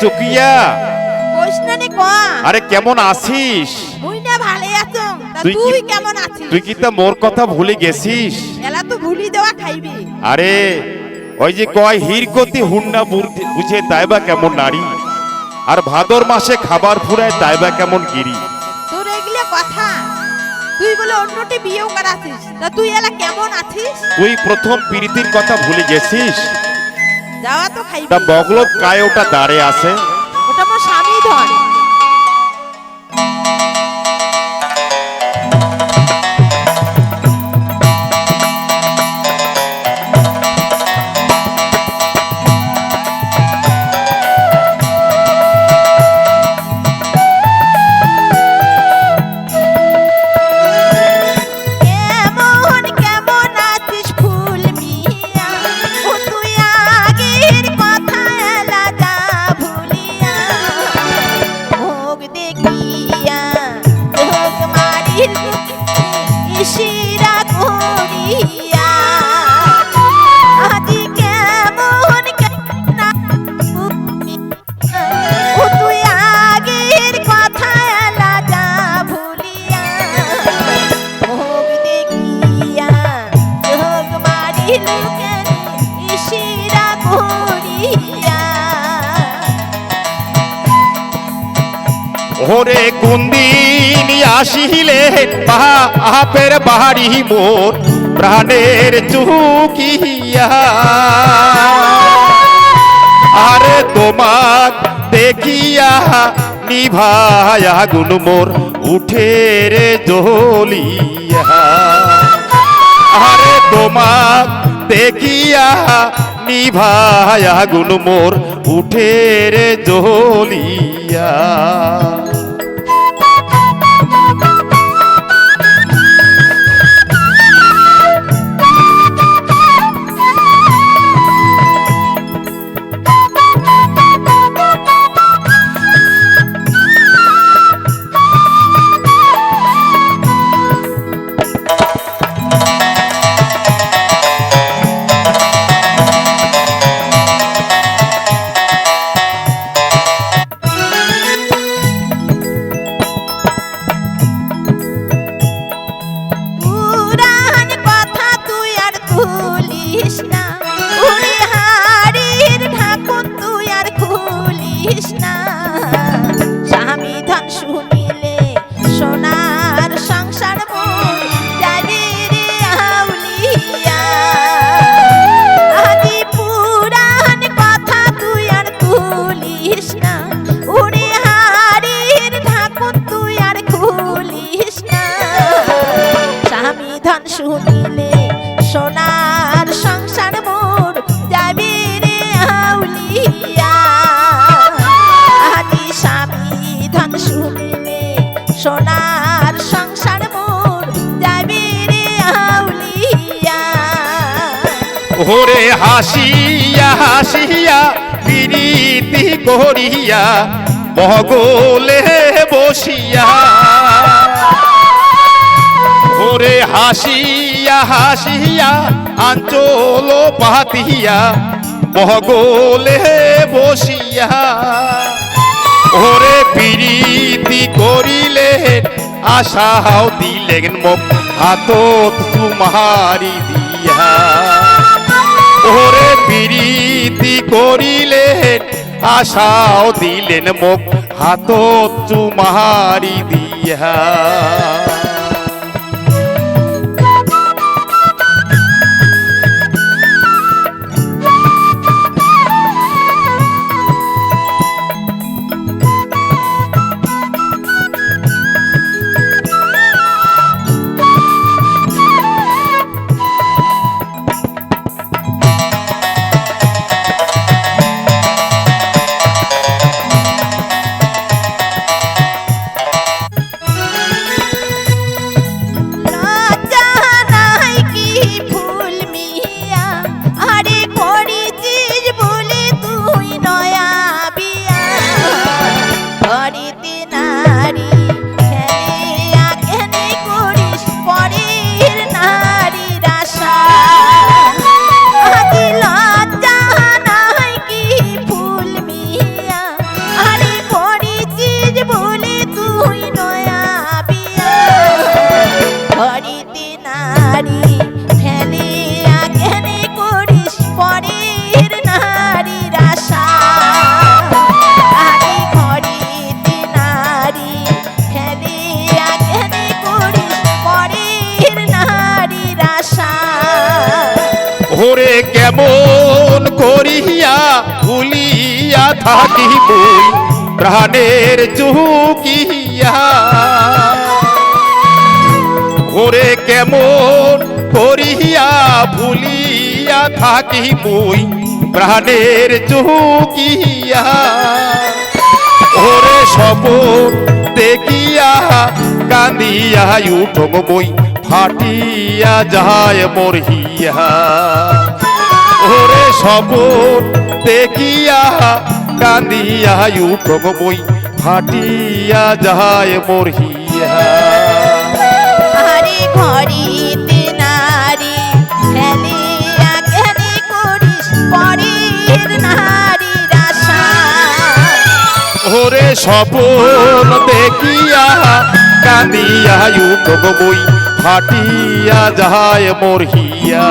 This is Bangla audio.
চুকিয়া কইসনানি কয়া আরে কেমন আছিস? মুই না ভালো আছো তুই কেমন আছিস? তুই কি তা মোর কথা ভুলে গেছিস? এলা তো ভুলি দেওয়া খাইবি। আরে ওই যে কয় হিরকতি হুন্না বুঝে তাইবা কেমন নারী, আর ভাদর মাসে খাবার ফুরায় তাইবা কেমন গিরি। তোর এগুলো কথা, তুই বলে অন্যটি বিয়েও করাছিস, তা তুই এলা কেমন আছিস? তুই প্রথম প্রীতির কথা ভুলে গেছিস? যাওয়া তো খাইবি। তা বগলত কায় ওটা দাঁড়ে আছে? ওটা মোর স্বামী ধন। ওরে কুন্দিন আসিলে বাপের বাড়ি মোর প্রাণের চুকিয়া, আরে তোমাক দেখিয়া নিভায়া গুণ মোর উঠে রে জ্বলিয়া, আরে তোমাক দেখিয়া নিভায়া গুণ মোর উঠে রে জ্বলিয়া। শুনিলে সোনার সংসার মোর যাবে রে আউলিয়া, আদি স্বামী ধন শুনিলে সোনার সংসার মোর যাবে রে আউলিয়া। ওরে হাসিয়া হাসিয়া প্রীতি করিয়া বগলে বসিয়া, ওরে হাসিয়া হাসিয়া আঞ্চল পাতিয়া বগলে বসিয়া, ওরে প্রীতি করিলে আশাও দিলেন মুখ হাতত তুমারি দিয়া, ওরে প্রীতি করিলে আশাও দিলেন মুখ হাতত তুমারি দিয়া। কেমন করিয়া ভুলিয়া থাকি বই প্রাণের চুকিয়া ওরে কেমন করিয়া ভুলিয়া থাকি বই প্রাণের চুকিয়া ওরে স্বপন দেখিয়া কান্দিয়া উঠব বই ফাটিয়া যায় মোর হিয়া ওরে স্বপন দেখিয়া কান্দিয়া উঠব বই ফাটিয়া যায় মোর হিয়া আরে ঘরেতে নারী খেলিয়া কেনে করিস পরের নারীর আশা ওরে স্বপন দেখিয়া কান্দিয়া উঠব বই ফাটিয়া যায় মোর হিয়া